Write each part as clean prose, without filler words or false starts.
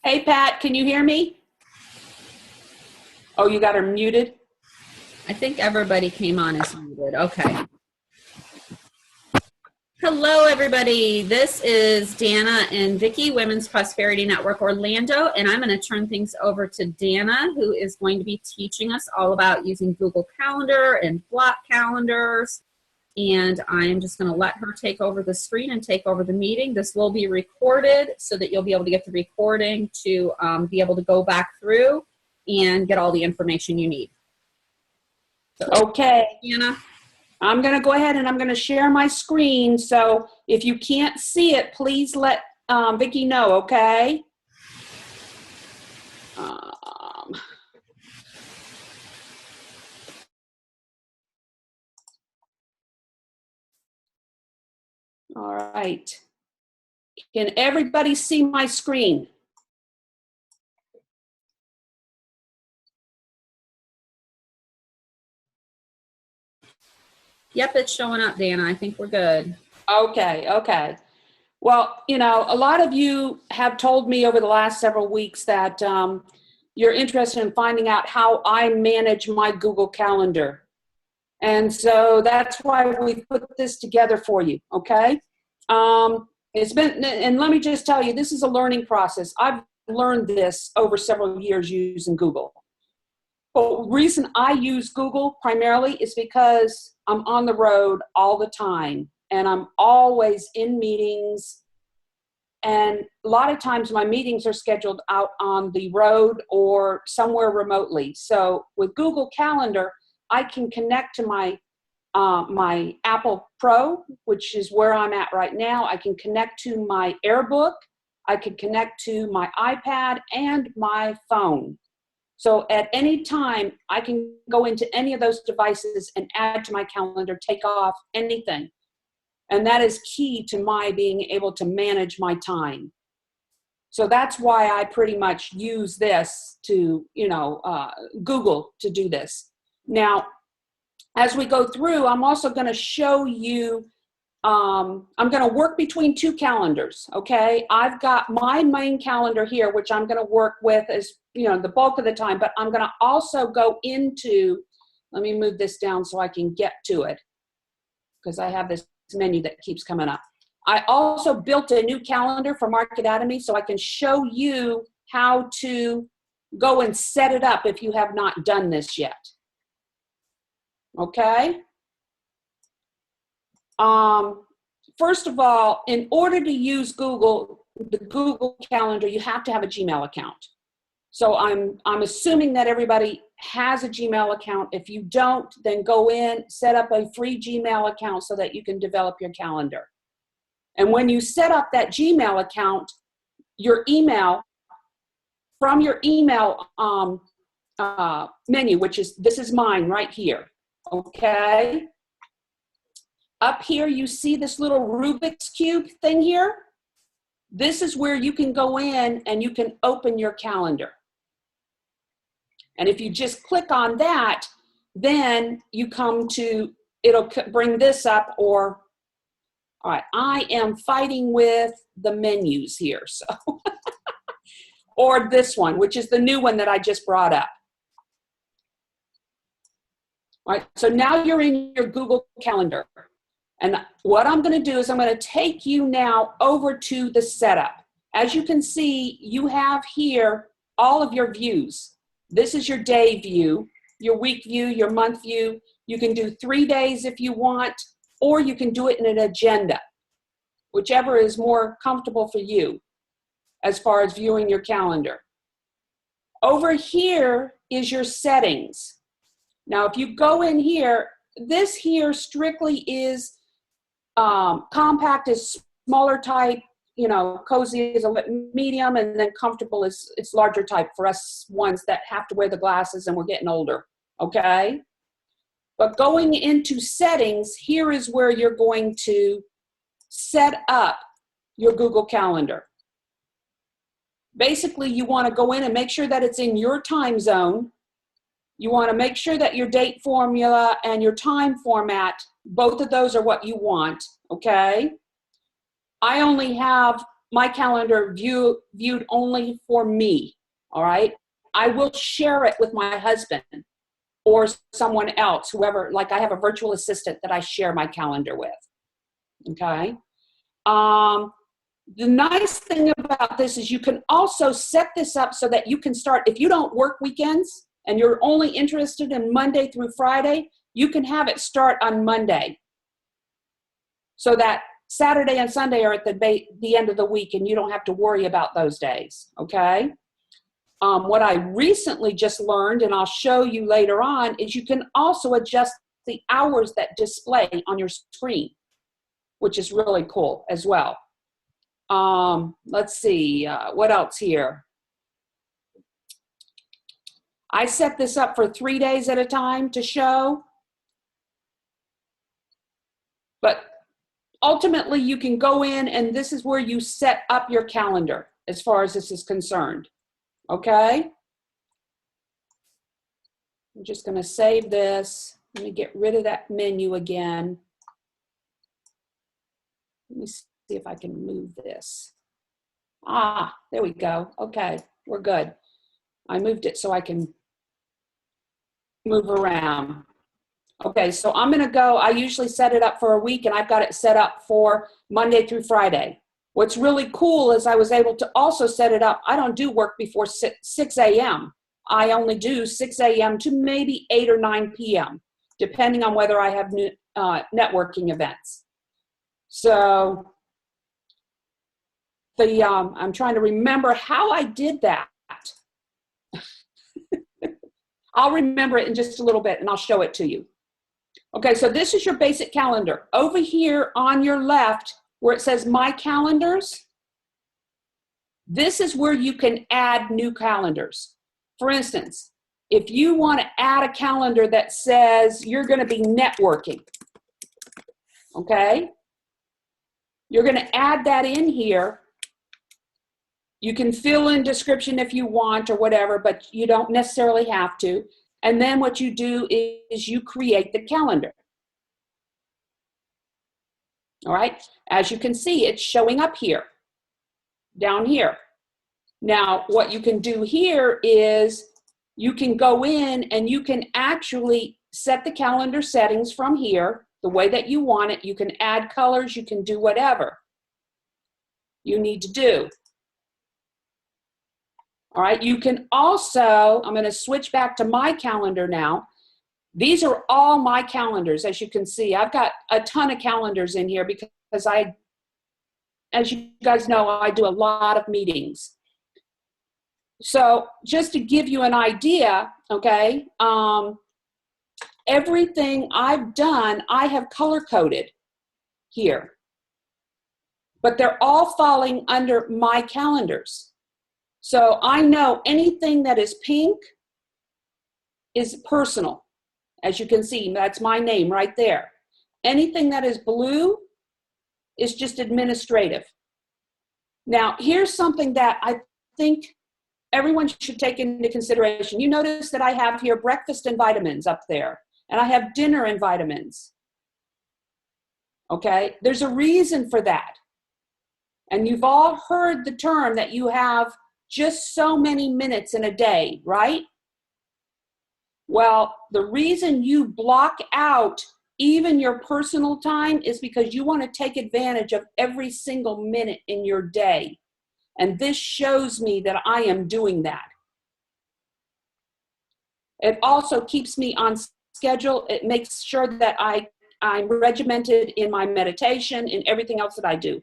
Hey, Pat, can you hear me? Oh, you got her muted? I think everybody came on as muted. Okay. Hello, everybody. This is Danna and Vicki, Women's Prosperity Network Orlando, and I'm going to turn things over to Danna, who is going to be teaching us all about using Google Calendar and block calendars. And I'm just going to let her take over the screen and take over the meeting. This will be recorded so that you'll be able to get the recording to be able to go back through and get all the information you need. So, Okay. Danna. I'm going to go ahead and I'm going to share my screen. So if you can't see it, please let Vicki know, okay? All right. Can everybody see my screen? Yep, it's showing up, Danna. I think we're good. Okay. Well, you know, a lot of you have told me over the last several weeks that you're interested in finding out how I manage my Google Calendar. And so that's why we put this together for you, okay? It's been, and let me just tell you, this is a learning process. I've learned this over several years using Google. But the reason I use Google primarily is because I'm on the road all the time and I'm always in meetings. And a lot of times my meetings are scheduled out on the road or somewhere remotely. So with Google Calendar, I can connect to my Apple Pro, which is where I'm at right now. I can connect to my AirBook. I can connect to my iPad and my phone. So at any time, I can go into any of those devices and add to my calendar, take off anything. And that is key to my being able to manage my time. So that's why I pretty much use this to, Google to do this. Now, as we go through, I'm also going to show you, I'm going to work between two calendars, okay? I've got my main calendar here, which I'm going to work with as, the bulk of the time, but I'm going to also go into, let me move this down so I can get to it, because I have this menu that keeps coming up. I also built a new calendar for Marketatemy so I can show you how to go and set it up if you have not done this yet. Okay? First of all, in order to use the Google Calendar, you have to have a Gmail account. So I'm assuming that everybody has a Gmail account. If you don't, then go in, set up a free Gmail account so that you can develop your calendar. And when you set up that Gmail account, your email, from your email menu, this is mine right here, okay? Up here, you see this little Rubik's Cube thing here? This is where you can go in and you can open your calendar. And if you just click on that, then you come to, it'll bring this up or, all right, I am fighting with the menus here, so. Or this one, which is the new one that I just brought up. All right, so now you're in your Google Calendar. And what I'm going to do is I'm going to take you now over to the setup. As you can see, you have here all of your views. This is your day view, your week view, your month view. You can do 3 days if you want, or you can do it in an agenda, whichever is more comfortable for you as far as viewing your calendar. Over here is your settings. Now, if you go in here, this here strictly is compact is smaller type, cozy is a medium, and then comfortable is it's larger type for us ones that have to wear the glasses and we're getting older, okay? But going into settings, here is where you're going to set up your Google Calendar. Basically, you want to go in and make sure that it's in your time zone. You want to make sure that your date formula and your time format, both of those are what you want, okay? I only have my calendar viewed only for me, all right? I will share it with my husband or someone else, whoever, like I have a virtual assistant that I share my calendar with, okay? The nice thing about this is you can also set this up so that you can start, if you don't work weekends and you're only interested in Monday through Friday, you can have it start on Monday. So that Saturday and Sunday are at the end of the week and you don't have to worry about those days, okay? What I recently just learned, and I'll show you later on, is you can also adjust the hours that display on your screen, which is really cool as well. Let's see, what else here? I set this up for 3 days at a time to show. But ultimately, you can go in and this is where you set up your calendar as far as this is concerned. Okay? I'm just going to save this. Let me get rid of that menu again. Let me see if I can move this. Ah, there we go. Okay, we're good. I moved it so I can move around. Okay, so I'm going to go. I usually set it up for a week, and I've got it set up for Monday through Friday. What's really cool is I was able to also set it up. I don't do work before 6 a.m. I only do 6 a.m. to maybe 8 or 9 p.m., depending on whether I have networking events. So I'm trying to remember how I did that. I'll remember it in just a little bit, and I'll show it to you. Okay, so this is your basic calendar. Over here on your left, where it says My Calendars, this is where you can add new calendars. For instance, if you want to add a calendar that says you're going to be networking, okay, you're going to add that in here. You can fill in description if you want or whatever, but you don't necessarily have to. And then what you do is you create the calendar. All right, as you can see, it's showing up here, down here. Now, what you can do here is you can go in and you can actually set the calendar settings from here the way that you want it. You can add colors, you can do whatever you need to do. All right, you can also, I'm going to switch back to my calendar now. These are all my calendars, as you can see. I've got a ton of calendars in here because as you guys know, I do a lot of meetings. So just to give you an idea, okay, everything I've done, I have color-coded here. But they're all falling under my calendars. So I know anything that is pink is personal. As you can see, that's my name right there. Anything that is blue is just administrative. Now, here's something that I think everyone should take into consideration. You notice that I have here breakfast and vitamins up there, and I have dinner and vitamins. Okay, there's a reason for that. And you've all heard the term that you have just so many minutes in a day, right? Well, the reason you block out even your personal time is because you want to take advantage of every single minute in your day. And this shows me that I am doing that. It also keeps me on schedule. It makes sure that I'm regimented in my meditation and everything else that I do.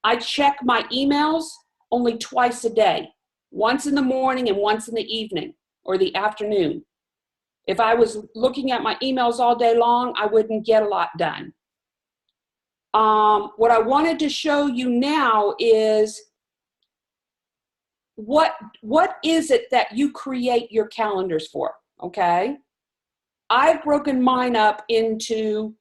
I check my emails only twice a day, once in the morning and once in the evening or the afternoon. If I was looking at my emails all day long, I wouldn't get a lot done. What I wanted to show you now is what is it that you create your calendars for, okay? I've broken mine up into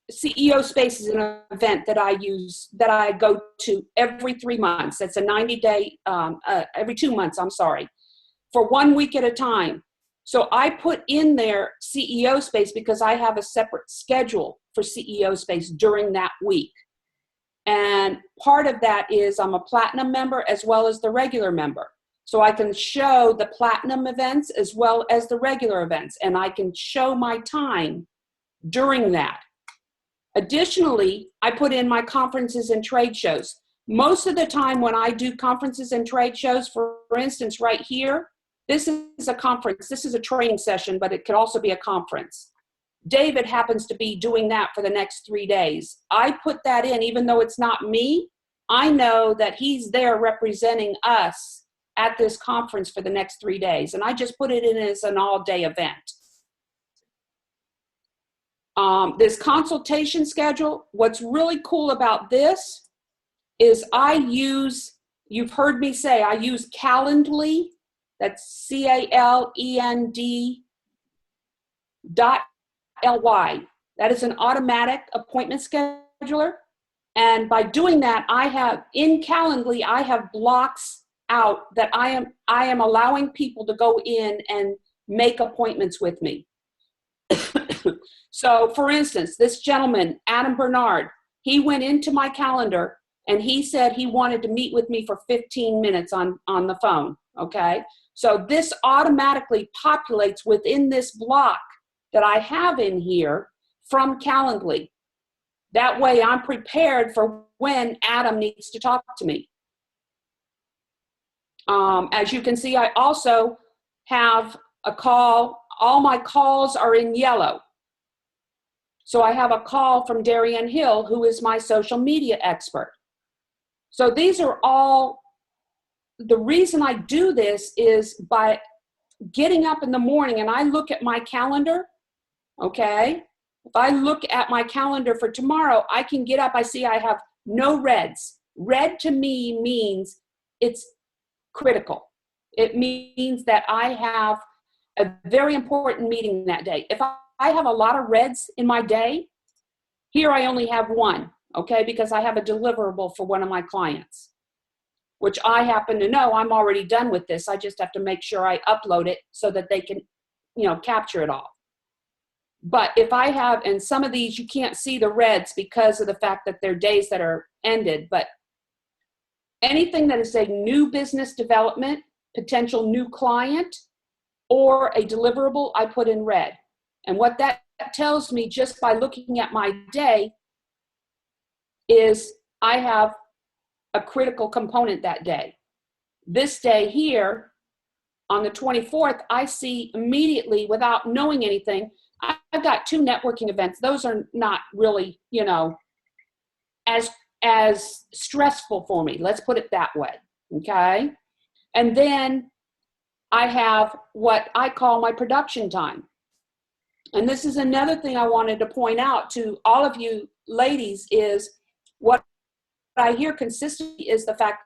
CEO Space is an event that I use, that I go to every 3 months. That's a 90-day, every 2 months, I'm sorry, for 1 week at a time. So I put in there CEO Space because I have a separate schedule for CEO Space during that week. And part of that is I'm a platinum member as well as the regular member. So I can show the platinum events as well as the regular events, and I can show my time during that. Additionally, I put in my conferences and trade shows. Most of the time when I do conferences and trade shows, for instance, right here, this is a conference, this is a training session, but it could also be a conference. David happens to be doing that for the next 3 days. I put that in, even though it's not me, I know that he's there representing us at this conference for the next 3 days. And I just put it in as an all-day event. This consultation schedule, what's really cool about this is I use, you've heard me say, I use Calendly, that's CALEND.ly. That is an automatic appointment scheduler. And by doing that, I have, in Calendly, I have blocks out that I am allowing people to go in and make appointments with me. So for instance, this gentleman, Adam Bernard, he went into my calendar and he said he wanted to meet with me for 15 minutes on the phone, okay? So this automatically populates within this block that I have in here from Calendly. That way I'm prepared for when Adam needs to talk to me. As you can see, I also have a call. All my calls are in yellow. So I have a call from Darian Hill, who is my social media expert. So these are all, the reason I do this is by getting up in the morning and I look at my calendar, okay? If I look at my calendar for tomorrow, I can get up, I see I have no reds. Red to me means it's critical. It means that I have a very important meeting that day. If I have a lot of reds in my day, here I only have one, okay, because I have a deliverable for one of my clients, which I happen to know I'm already done with this. I just have to make sure I upload it so that they can, capture it all. But if I have, and some of these you can't see the reds because of the fact that they're days that are ended, but anything that is a new business development, potential new client, or a deliverable, I put in red. And what that tells me just by looking at my day is I have a critical component that day. This day here, on the 24th, I see immediately, without knowing anything, I've got 2 networking events. Those are not really, as stressful for me. Let's put it that way, okay? And then I have what I call my production time. And this is another thing I wanted to point out to all of you ladies is what I hear consistently is the fact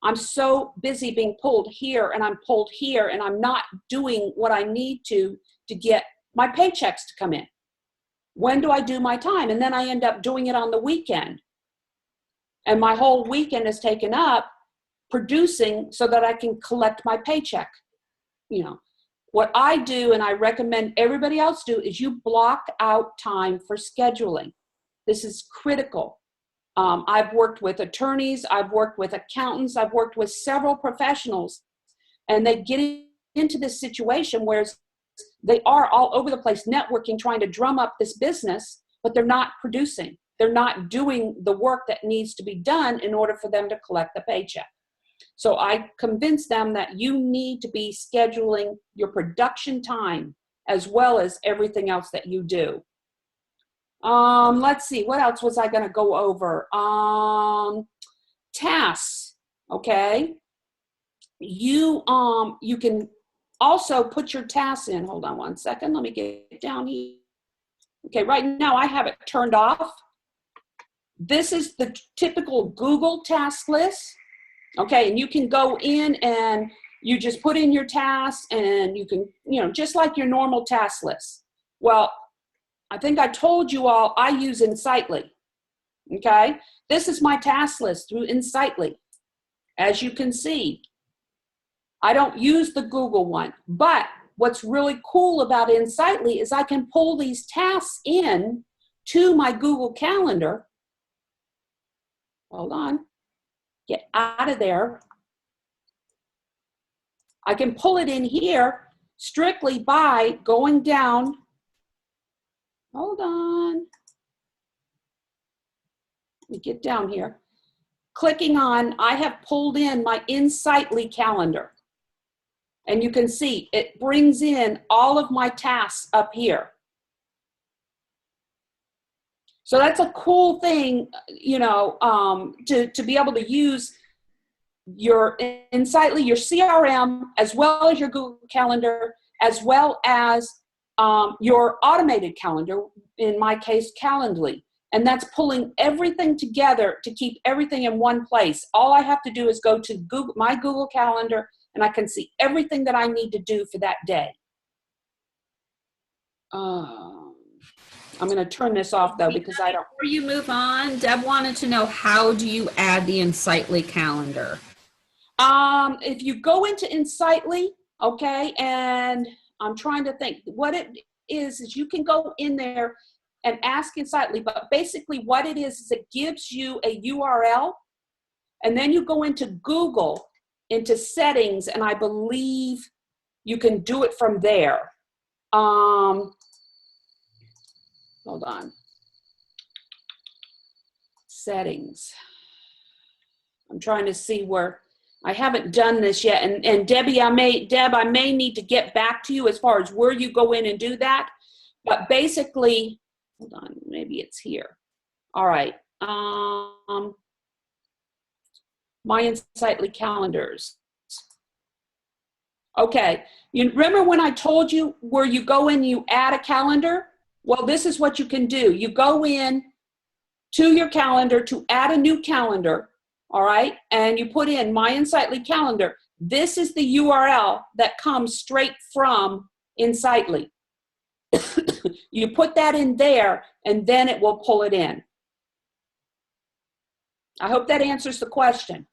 I'm so busy being pulled here and I'm pulled here and I'm not doing what I need to get my paychecks to come in. When do I do my time? And then I end up doing it on the weekend. And my whole weekend is taken up producing so that I can collect my paycheck. What I do, and I recommend everybody else do, is you block out time for scheduling. This is critical. I've worked with attorneys, I've worked with accountants, I've worked with several professionals, and they get into this situation where they are all over the place networking, trying to drum up this business, but they're not producing. They're not doing the work that needs to be done in order for them to collect the paycheck. So I convince them that you need to be scheduling your production time as well as everything else that you do. Let's see, what else was I going to go over? Tasks, okay? You can also put your tasks in. Hold on one second. Let me get down here. Okay, right now I have it turned off. This is the typical Google task list. Okay, and you can go in and you just put in your tasks and you can, just like your normal task list. Well, I think I told you all I use Insightly. Okay, this is my task list through Insightly. As you can see, I don't use the Google one, but what's really cool about Insightly is I can pull these tasks in to my Google Calendar Hold on. Get out of there. I can pull it in here strictly by going down. Hold on. Let me get down here. Clicking on, I have pulled in my Insightly calendar. And you can see it brings in all of my tasks up here. So that's a cool thing, you know, to be able to use your Insightly, your CRM, as well as your Google Calendar, as well as your automated calendar, in my case, Calendly. And that's pulling everything together to keep everything in one place. All I have to do is go to Google, my Google Calendar, and I can see everything that I need to do for that day. I'm going to turn this off, though, because I don't. Before you move on, Deb wanted to know, how do you add the Insightly calendar? If you go into Insightly, okay, and I'm trying to think, what it is you can go in there and ask Insightly, but basically what it is it gives you a URL, and then you go into Google, into settings, and I believe you can do it from there. Hold on. Settings. I'm trying to see where, I haven't done this yet, and Debbie, I may need to get back to you as far as where you go in and do that. But basically, hold on, maybe it's here. All right. My Insightly calendars. Okay, you remember when I told you where you go in, you add a calendar? Well, this is what you can do. You go in to your calendar to add a new calendar, all right? And you put in My Insightly calendar. This is the URL that comes straight from Insightly. You put that in there, and then it will pull it in. I hope that answers the question.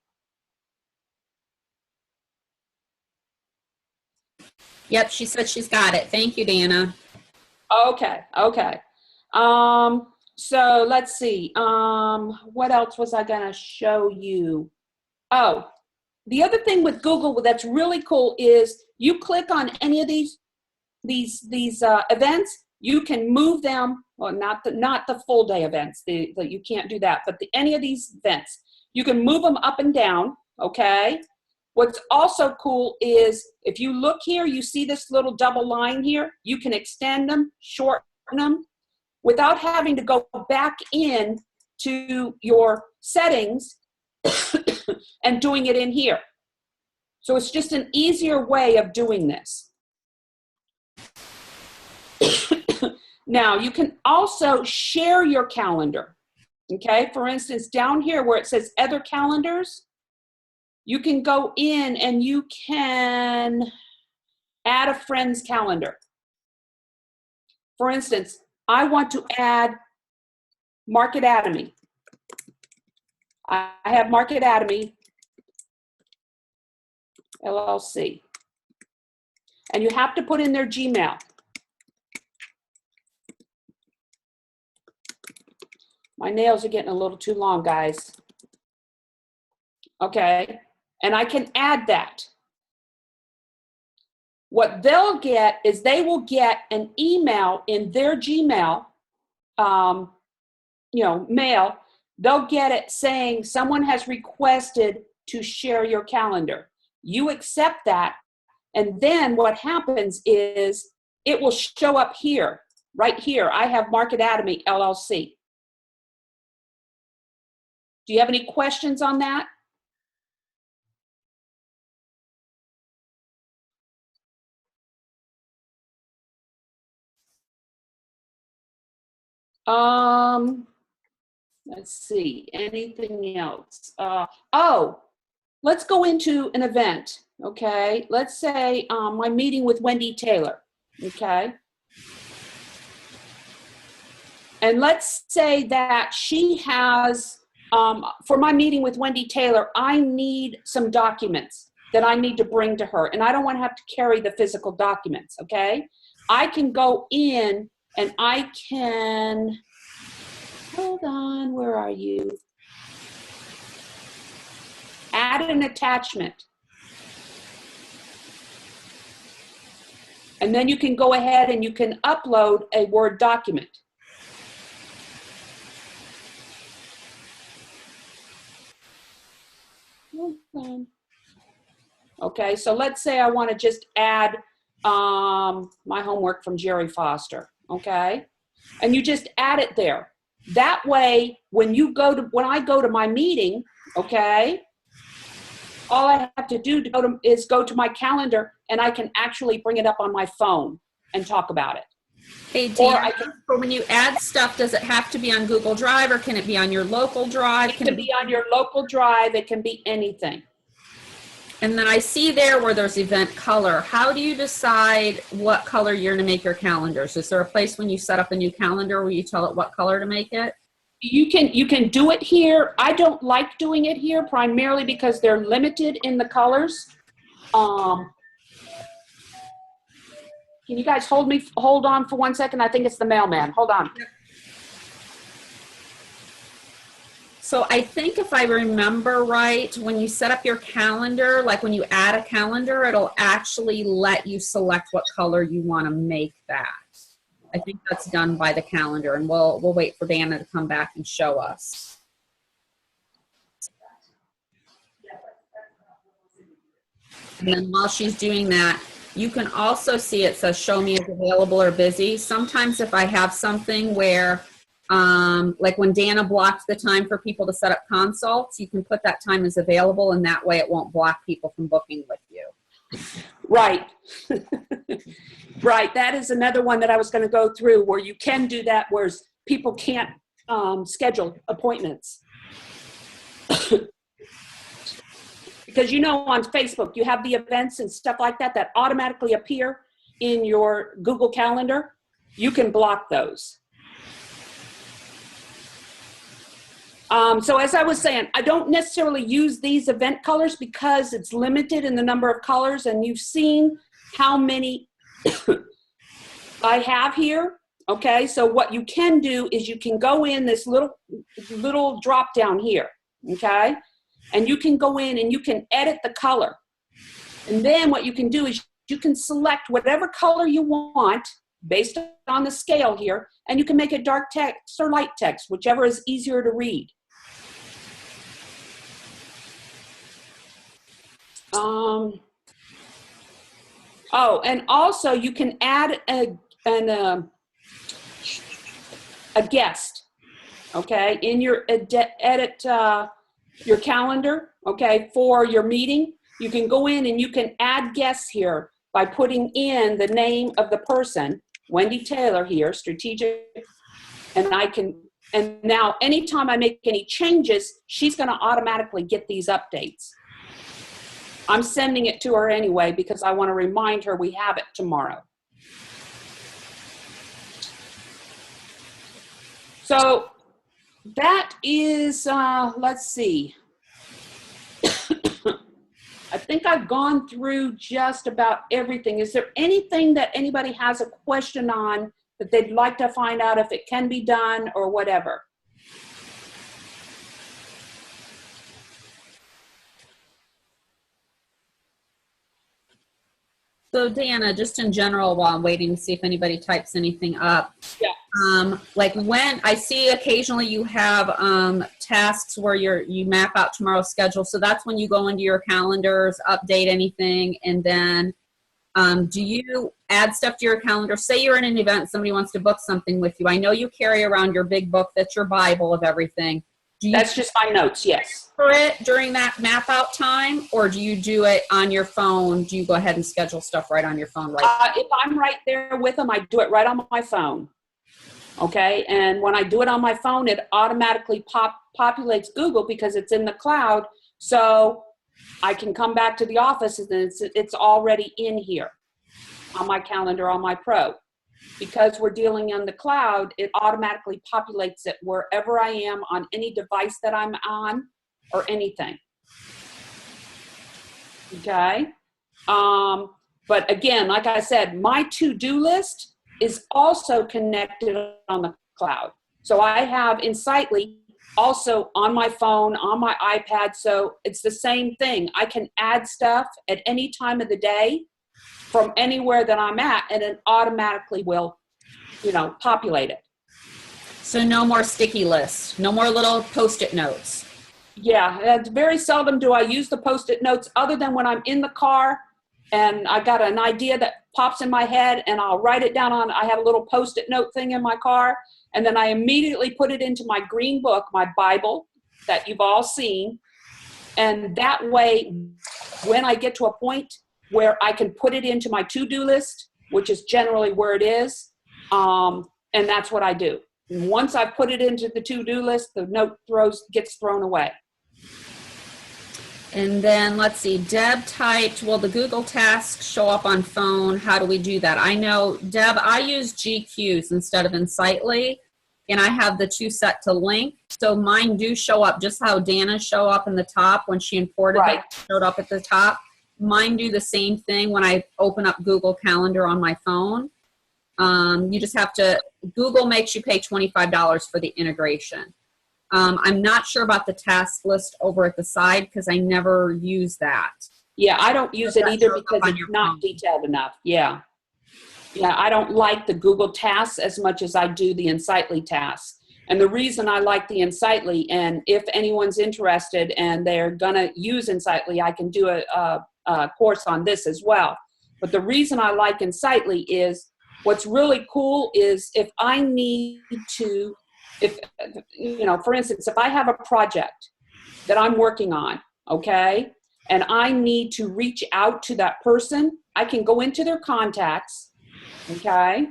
Yep, she said she's got it. Thank you, Danna. Okay, okay. So let's see. What else was I gonna show you? Oh, the other thing with Google that's really cool is you click on any of these events, you can move them. Well, not the full day events. You can't do that, but any of these events, you can move them up and down. Okay. What's also cool is if you look here, you see this little double line here. You can extend them, shorten them, without having to go back in to your settings and doing it in here. So it's just an easier way of doing this. Now, you can also share your calendar. Okay, for instance, down here where it says Other Calendars, you can go in and you can add a friend's calendar. For instance, I want to add Market Atomy. I have Market Atomy LLC. And you have to put in their Gmail. My nails are getting a little too long, guys. Okay, and I can add that. What they'll get is they will get an email in their Gmail, mail. They'll get it saying someone has requested to share your calendar. You accept that, and then what happens is it will show up here, right here. I have Market Atomy LLC. Do you have any questions on that? Let's see, anything else? Let's go into an event, okay? Let's say my meeting with Wendy Taylor, okay? And let's say that she has, for my meeting with Wendy Taylor, I need some documents that I need to bring to her, and I don't want to have to carry the physical documents, okay? I can go in and I can, hold on, where are you? add an attachment. And then you can go ahead and you can upload a Word document. Okay, so let's say I want to just add my homework from Jerry Foster, okay? And you just add it there. That way, when I go to my meeting, okay, all I have to do is go to my calendar, and I can actually bring it up on my phone and talk about it. Hey, Dan, for when you add stuff, does it have to be on Google Drive, or can it be on your local drive? It can be on your local drive. It can be anything. And then I see there where there's event color. How do you decide what color you're going to make your calendars? Is there a place when you set up a new calendar where you tell it what color to make it? You can do it here. I don't like doing it here primarily because they're limited in the colors. Can you guys hold on for 1 second? I think it's the mailman. Hold on. So I think if I remember right, when you set up your calendar, like when you add a calendar, it'll actually let you select what color you want to make that. I think that's done by the calendar, and we'll wait for Danna to come back and show us. And then while she's doing that, you can also see it says show me as available or busy. Sometimes if I have something where like when Danna blocked the time for people to set up consults, you can put that time as available, and that way it won't block people from booking with you. Right. Right. That is another one that I was going to go through, where you can do that, whereas people can't schedule appointments. Because on Facebook, you have the events and stuff like that that automatically appear in your Google Calendar. You can block those. So as I was saying, I don't necessarily use these event colors because it's limited in the number of colors, and you've seen how many I have here. Okay, so what you can do is you can go in this little drop down here, okay, and you can go in and you can edit the color. And then what you can do is you can select whatever color you want based on the scale here, and you can make it dark text or light text, whichever is easier to read. Oh, and also you can add a guest, okay, in your edit your calendar, okay, for your meeting. You can go in and you can add guests here by putting in the name of the person, Wendy Taylor here, strategic, and now anytime I make any changes, she's going to automatically get these updates. I'm sending it to her anyway because I want to remind her we have it tomorrow. So that is, let's see. I think I've gone through just about everything. Is there anything that anybody has a question on that they'd like to find out if it can be done or whatever? So Danna, just in general, while I'm waiting to see if anybody types anything up, yeah. Like when I see occasionally you have tasks where you map out tomorrow's schedule. So that's when you go into your calendars, update anything, and then do you add stuff to your calendar? Say you're in an event, somebody wants to book something with you. I know you carry around your big book, that's your Bible of everything. That's just my notes, yes. For it during that map out time, or do you do it on your phone? Do you go ahead and schedule stuff right on your phone? Right. If I'm right there with them, I do it right on my phone. Okay, and when I do it on my phone, it automatically populates Google because it's in the cloud. So I can come back to the office and it's already in here on my calendar on my Pro. Because we're dealing on the cloud, it automatically populates it wherever I am on any device that I'm on or anything. Okay. But again, like I said, my to-do list is also connected on the cloud. So I have Insightly also on my phone, on my iPad. So it's the same thing. I can add stuff at any time of the day from anywhere that I'm at, and it automatically will, populate it. So no more sticky lists, no more little Post-it notes. Yeah, it's very seldom do I use the Post-it notes other than when I'm in the car and I got an idea that pops in my head and I'll write it down I have a little Post-it note thing in my car, and then I immediately put it into my green book, my Bible that you've all seen. And that way, when I get to a point where I can put it into my to-do list, which is generally where it is, and that's what I do. And once I put it into the to-do list, the note gets thrown away. And then let's see, Deb typed, will the Google tasks show up on phone? How do we do that? I know, Deb, I use GQs instead of Insightly, and I have the two set to link. So mine do show up just how Danna show up in the top when she imported Right. it, showed up at the top. Mine do the same thing when I open up Google Calendar on my phone. You just have to, Google makes you pay $25 for the integration. I'm not sure about the task list over at the side because I never use that. Yeah, I don't use it either because it's not phone. detailed enough. Yeah. Yeah, I don't like the Google tasks as much as I do the Insightly tasks. And the reason I like the Insightly, and if anyone's interested and they're going to use Insightly, I can do a course on this as well. But the reason I like Insightly is what's really cool is if I need to, for instance, if I have a project that I'm working on, okay, and I need to reach out to that person, I can go into their contacts, okay,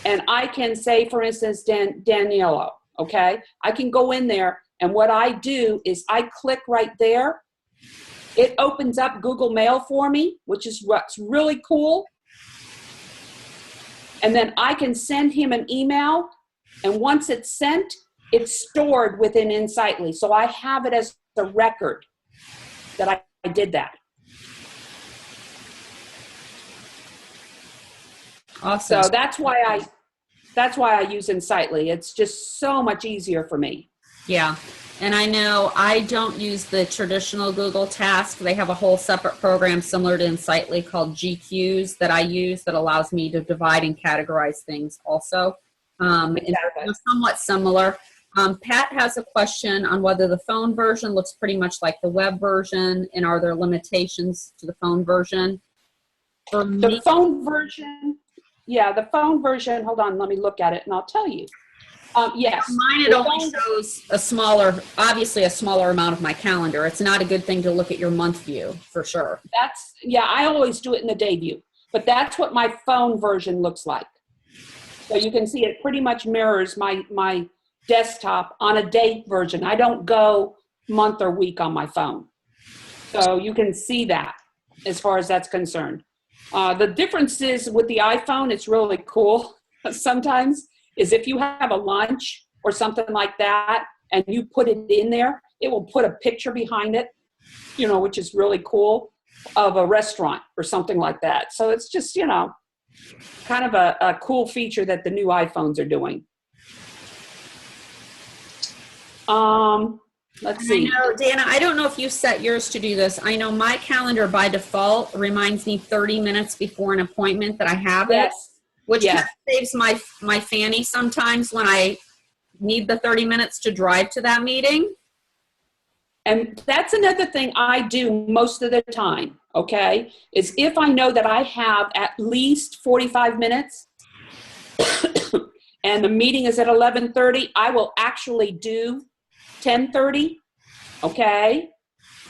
and I can say, for instance, Daniela, okay, I can go in there, and what I do is I click right there. It opens up Google Mail for me, which is what's really cool. And then I can send him an email, and once it's sent, it's stored within Insightly. So I have it as a record that I did that. Awesome. So that's why I use Insightly. It's just so much easier for me. Yeah. And I know I don't use the traditional Google task. They have a whole separate program similar to Insightly called GQs that I use that allows me to divide and categorize things also. Exactly. And they're somewhat similar. Pat has a question on whether the phone version looks pretty much like the web version, and are there limitations to the phone version? For me, The phone version, the phone version, hold on, let me look at it and I'll tell you. Yes. mine, it only shows obviously a smaller amount of my calendar. It's not a good thing to look at your month view, for sure. I always do it in the day view, but that's what my phone version looks like. So you can see it pretty much mirrors my desktop on a day version. I don't go month or week on my phone. So you can see that as far as that's concerned. The difference is with the iPhone, it's really cool sometimes, is if you have a lunch or something like that and you put it in there, it will put a picture behind it, which is really cool, of a restaurant or something like that. So it's just, kind of a cool feature that the new iPhones are doing. Let's see. I know, Danna, I don't know if you set yours to do this. I know my calendar by default reminds me 30 minutes before an appointment that I have it, which kind of saves my fanny sometimes when I need the 30 minutes to drive to that meeting. And that's another thing I do most of the time, okay, is if I know that I have at least 45 minutes and the meeting is at 11:30, I will actually do 10:30, okay?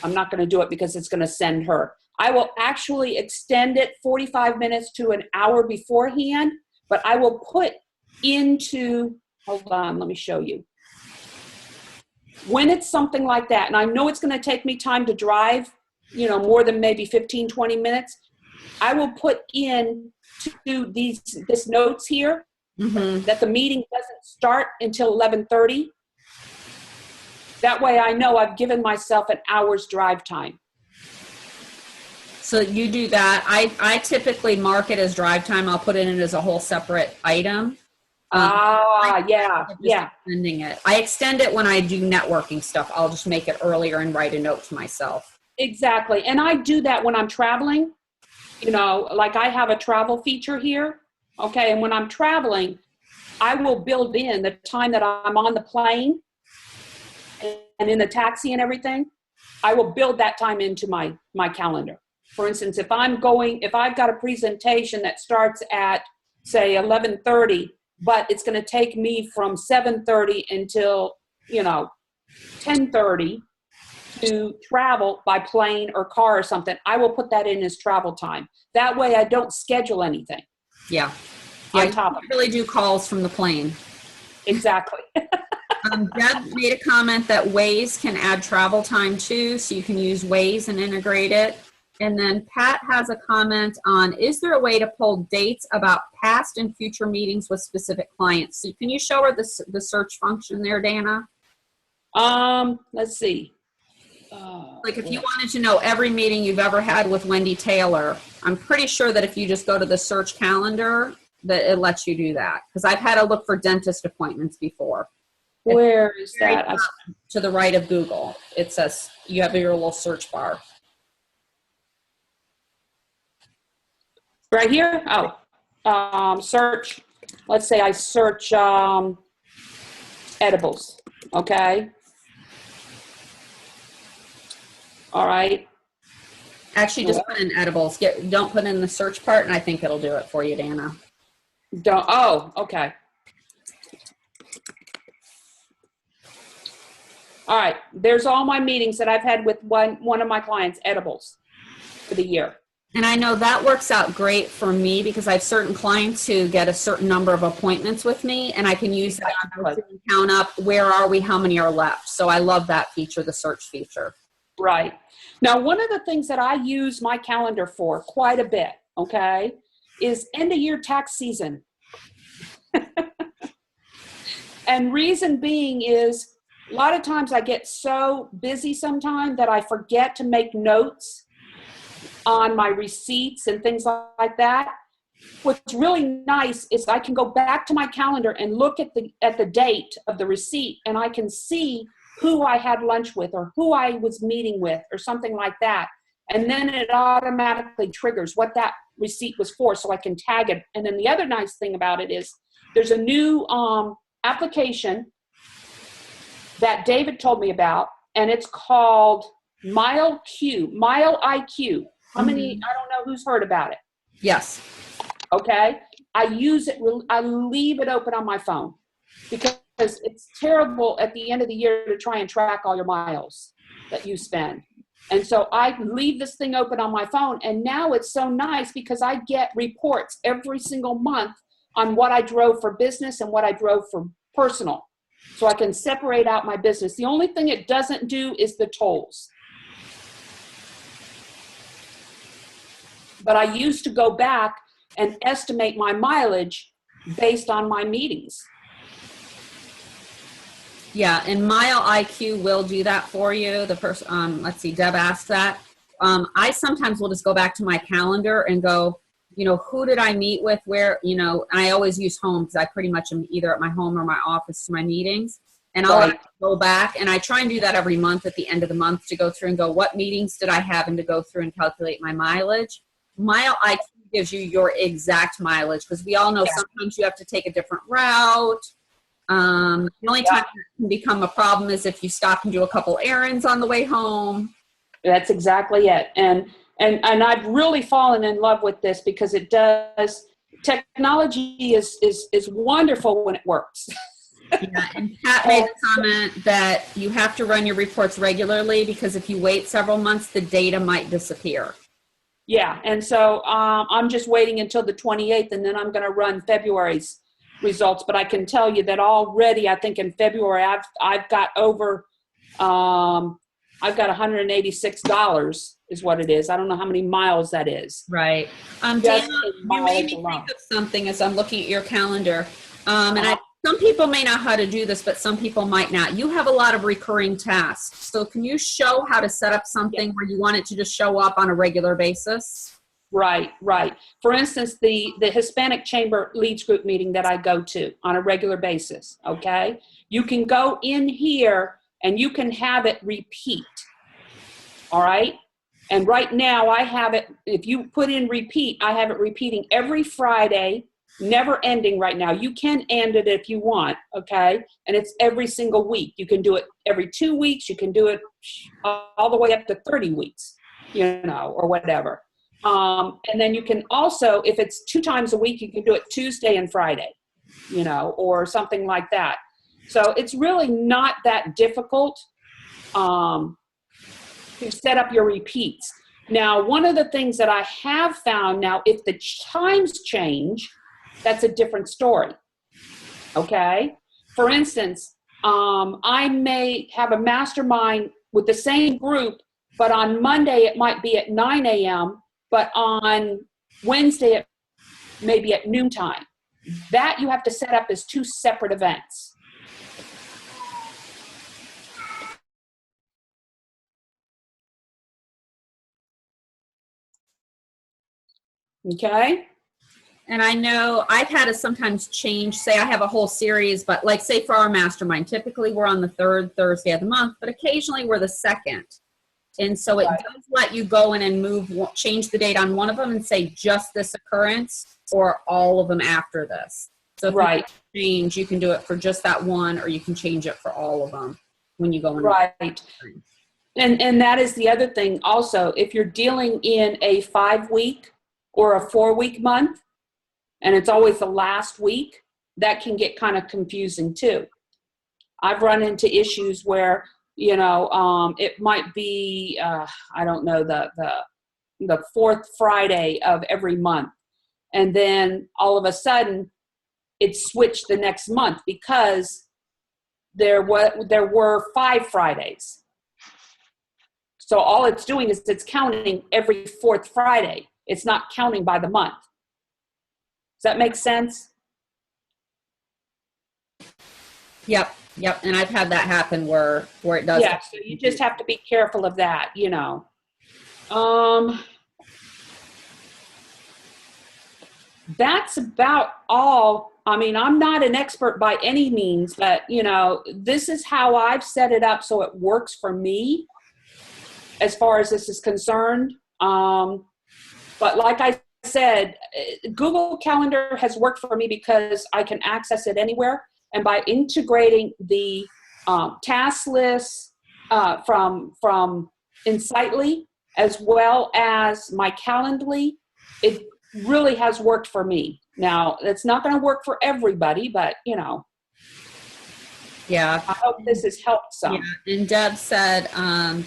I'm not going to do it because it's going to send her. I will actually extend it 45 minutes to an hour beforehand, but I will put into, hold on, let me show you. When it's something like that, and I know it's going to take me time to drive, more than maybe 15, 20 minutes, I will put in to this notes here that the meeting doesn't start until 11:30. That way I know I've given myself an hour's drive time. So you do that. I typically mark it as drive time. I'll put it in as a whole separate item. Yeah. Extending it. I extend it when I do networking stuff. I'll just make it earlier and write a note to myself. Exactly. And I do that when I'm traveling. You know, like I have a travel feature here. Okay. And when I'm traveling, I will build in the time that I'm on the plane and in the taxi and everything. I will build that time into my calendar. For instance, if I've got a presentation that starts at, say, 11:30, but it's going to take me from 7:30 until, 10:30 to travel by plane or car or something, I will put that in as travel time. That way I don't schedule anything. Yeah. On You top of can't really do calls from the plane. Exactly. Deb made a comment that Waze can add travel time too, so you can use Waze and integrate it. And then Pat has a comment on, is there a way to pull dates about past and future meetings with specific clients? So can you show her the search function there, Danna? Let's see. Like if you wanted to know every meeting you've ever had with Wendy Taylor, I'm pretty sure that if you just go to the search calendar, that it lets you do that. Because I've had to look for dentist appointments before. Where is that? To the right of Google. It says you have your little search bar. Right here? Oh, search. Let's say I search edibles. Okay. All right. Actually, just put in edibles. Don't put in the search part, and I think it'll do it for you, Danna. Okay. All right. There's all my meetings that I've had with one of my clients, edibles, for the year. And I know that works out great for me because I have certain clients who get a certain number of appointments with me, and I can use that to count up where are we, how many are left. So I love that feature, the search feature. Right. Now, one of the things that I use my calendar for quite a bit, okay, is end of year tax season. And reason being is a lot of times I get so busy sometimes that I forget to make notes on my receipts and things like that. What's really nice is I can go back to my calendar and look at the date of the receipt, and I can see who I had lunch with or who I was meeting with or something like that. And then it automatically triggers what that receipt was for, so I can tag it. And then the other nice thing about it is there's a new application that David told me about, and it's called Mile IQ. How many, I don't know who's heard about it. Yes. Okay. I use it, I leave it open on my phone because it's terrible at the end of the year to try and track all your miles that you spend. And so I leave this thing open on my phone, and now it's so nice because I get reports every single month on what I drove for business and what I drove for personal. So I can separate out my business. The only thing it doesn't do is the tolls. But I used to go back and estimate my mileage based on my meetings. Yeah, and Mile IQ will do that for you. The person, let's see, Deb asked that. I sometimes will just go back to my calendar and go, who did I meet with, where, and I always use home because I pretty much am either at my home or my office for my meetings. And I'll go back, and I try and do that every month at the end of the month to go through and go, what meetings did I have, and to go through and calculate my mileage. Mile IQ gives you your exact mileage because we all know sometimes you have to take a different route. The only time it can become a problem is if you stop and do a couple errands on the way home. That's exactly it. And I've really fallen in love with this because it does. Technology is wonderful when it works. Yeah, and Pat made a comment that you have to run your reports regularly because if you wait several months, the data might disappear. Yeah, and so I'm just waiting until the 28th, and then I'm going to run February's results. But I can tell you that already, I think in February, I've got over, I've got $186 is what it is. I don't know how many miles that is. Right. Danna, you made me think of something as I'm looking at your calendar. Some people may know how to do this, but some people might not. You have a lot of recurring tasks. So can you show how to set up something where you want it to just show up on a regular basis? Right, right. For instance, the Hispanic Chamber Leads Group meeting that I go to on a regular basis, okay? You can go in here and you can have it repeat, all right? And right now I have it, if you put in repeat, I have it repeating every Friday, never ending right now. You can end it if you want, okay? And it's every single week. You can do it every 2 weeks. You can do it all the way up to 30 weeks, you know, or whatever. And then you can also, if it's 2 times a week, you can do it Tuesday and Friday, you know, or something like that. So it's really not that difficult to set up your repeats. Now, one of the things that I have found now, if the times change, that's a different story, okay? For instance, I may have a mastermind with the same group, but on Monday it might be at 9 a.m., but on Wednesday it may be at noontime. That you have to set up as 2 separate events. Okay? And I know I've had to sometimes change, say I have a whole series, but like say for our mastermind, typically we're on the 3rd Thursday of the month, but occasionally we're the 2nd. And so it does let you go in and change the date on one of them and say just this occurrence or all of them after this. So if you change, you can do it for just that one, or you can change it for all of them when you go in. Right. And that is the other thing also, if you're dealing in a 5-week or a 4-week month, and it's always the last week, that can get kind of confusing too. I've run into issues where, you know, it might be, I don't know, the 4th Friday of every month. And then all of a sudden it switched the next month because there were 5 Fridays. So all it's doing is it's counting every 4th Friday. It's not counting by the month. Does that make sense? Yep. And I've had that happen where it does. Yeah, so you just have to be careful of that, you know. That's about all. I mean, I'm not an expert by any means, but, you know, this is how I've set it up so it works for me as far as this is concerned. But like I said, Google Calendar has worked for me because I can access it anywhere. And by integrating the task lists from Insightly as well as my Calendly, it really has worked for me. Now, it's not going to work for everybody, but, you know. Yeah. I hope this has helped some. Yeah. And Deb said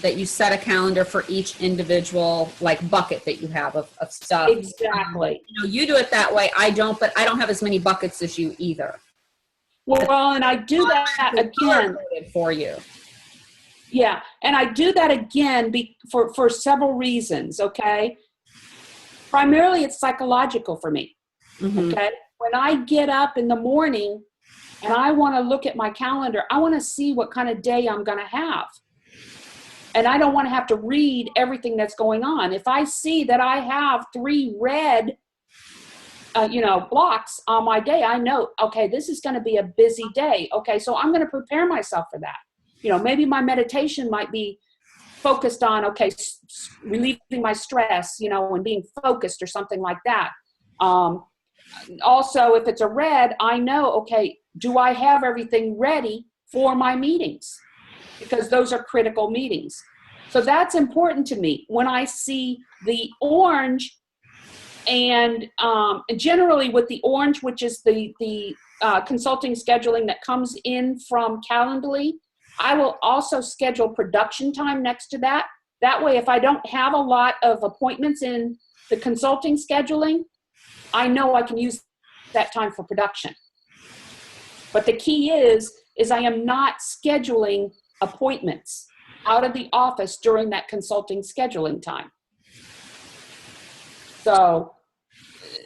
that you set a calendar for each individual like bucket that you have of stuff. Exactly. You know, you do it that way. I don't, but I don't have as many buckets as you either. Well, and I do that again for you. Yeah, and I do that again for several reasons, okay? Primarily, it's psychological for me, okay? When I get up in the morning and I want to look at my calendar, I want to see what kind of day I'm going to have. And I don't want to have to read everything that's going on. If I see that I have 3 red blocks on my day, I know, okay, this is going to be a busy day. Okay, so I'm going to prepare myself for that. You know, maybe my meditation might be focused on, okay, relieving my stress, you know, and being focused or something like that. Also, if it's a red, I know, okay, do I have everything ready for my meetings? Because those are critical meetings. So that's important to me. When I see the orange, and generally with the orange, which is the consulting scheduling that comes in from Calendly, I will also schedule production time next to that. That way, if I don't have a lot of appointments in the consulting scheduling, I know I can use that time for production. But the key is I am not scheduling appointments out of the office during that consulting scheduling time. So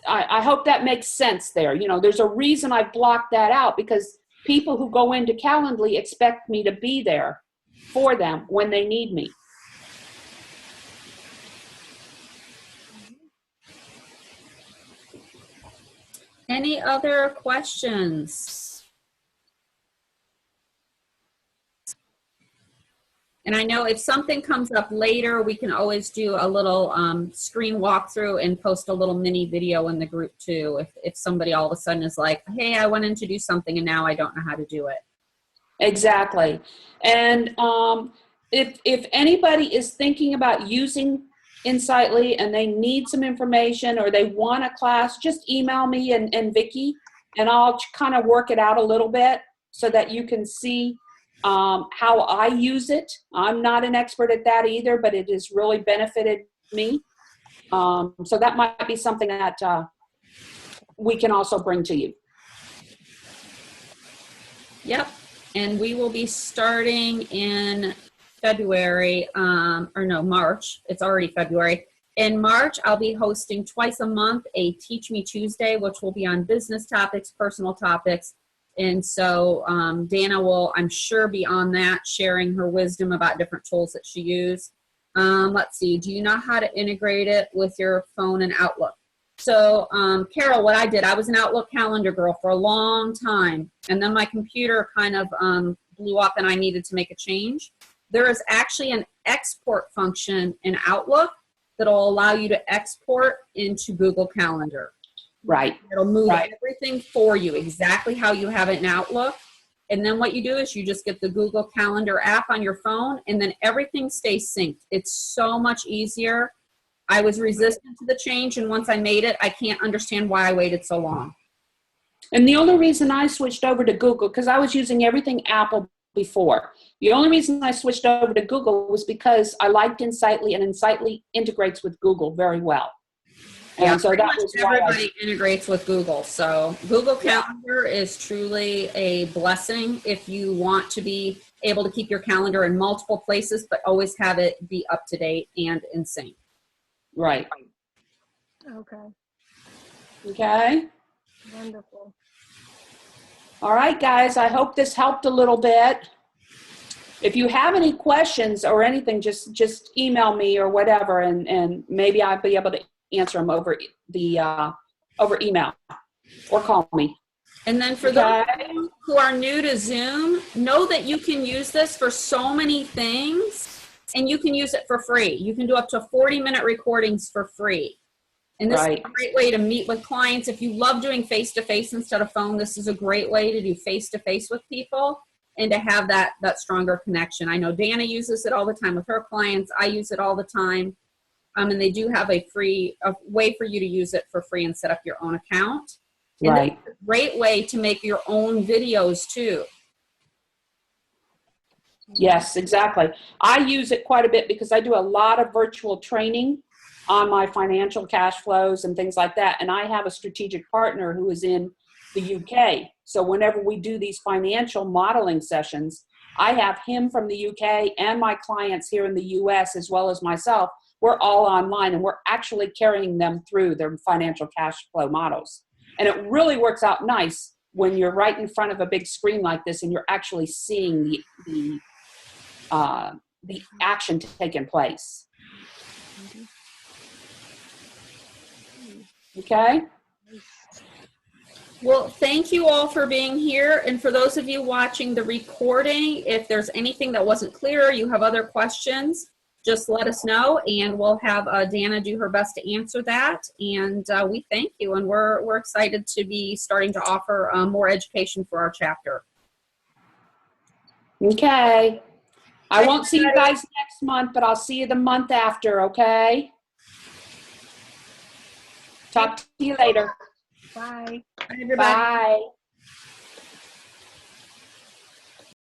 I hope that makes sense there. You know, there's a reason I blocked that out, because people who go into Calendly expect me to be there for them when they need me. Any other questions? And I know if something comes up later, we can always do a little screen walkthrough and post a little mini video in the group too. If somebody all of a sudden is like, hey, I went in to do something and now I don't know how to do it. Exactly. And if anybody is thinking about using Insightly and they need some information or they want a class, just email me and Vicki, and I'll kind of work it out a little bit so that you can see how I use it. I'm not an expert at that either, but it has really benefited me. So that might be something that we can also bring to you. Yep. And we will be starting in February, or no, March. It's already February. In March, I'll be hosting twice a month a Teach Me Tuesday, which will be on business topics, personal topics. And so Danna will, I'm sure, be on that, sharing her wisdom about different tools that she uses. Let's see. Do you know how to integrate it with your phone and Outlook? So, Carol, what I did, I was an Outlook calendar girl for a long time, and then my computer kind of blew up and I needed to make a change. There is actually an export function in Outlook that'll allow you to export into Google Calendar. Right. It'll move everything for you exactly how you have it in Outlook. And then what you do is you just get the Google Calendar app on your phone, and then everything stays synced. It's so much easier. I was resistant to the change, and once I made it, I can't understand why I waited so long. And the only reason I switched over to Google, because I was using everything Apple before. The only reason I switched over to Google was because I liked Insightly, and Insightly integrates with Google very well. Yeah, and so that was why everybody integrates with Google. So Google Calendar is truly a blessing if you want to be able to keep your calendar in multiple places, but always have it be up to date and in sync. Right. Okay. Okay. Wonderful. All right, guys, I hope this helped a little bit. If you have any questions or anything, just email me or whatever, and maybe I'll be able to answer them over over email or call me. And then for those who are new to Zoom, know that you can use this for so many things, and you can use it for free. You can do up to 40-minute recordings for free. And this is a great way to meet with clients. If you love doing face-to-face instead of phone, this is a great way to do face-to-face with people and to have that stronger connection. I know Danna uses it all the time with her clients. I use it all the time. And they do have a way for you to use it for free and set up your own account. And Right. it's a great way to make your own videos too. Yes, exactly. I use it quite a bit because I do a lot of virtual training on my financial cash flows and things like that. And I have a strategic partner who is in the UK. So whenever we do these financial modeling sessions, I have him from the UK and my clients here in the US, as well as myself. We're all online, and we're actually carrying them through their financial cash flow models. And it really works out nice when you're right in front of a big screen like this and you're actually seeing the action taking place. Okay? Well, thank you all for being here. And for those of you watching the recording, if there's anything that wasn't clear, you have other questions, just let us know, and we'll have Danna do her best to answer that. And we thank you, and we're excited to be starting to offer more education for our chapter. Okay. I won't see you guys next month, but I'll see you the month after, okay? Talk to you later. Bye. Bye, everybody. Bye.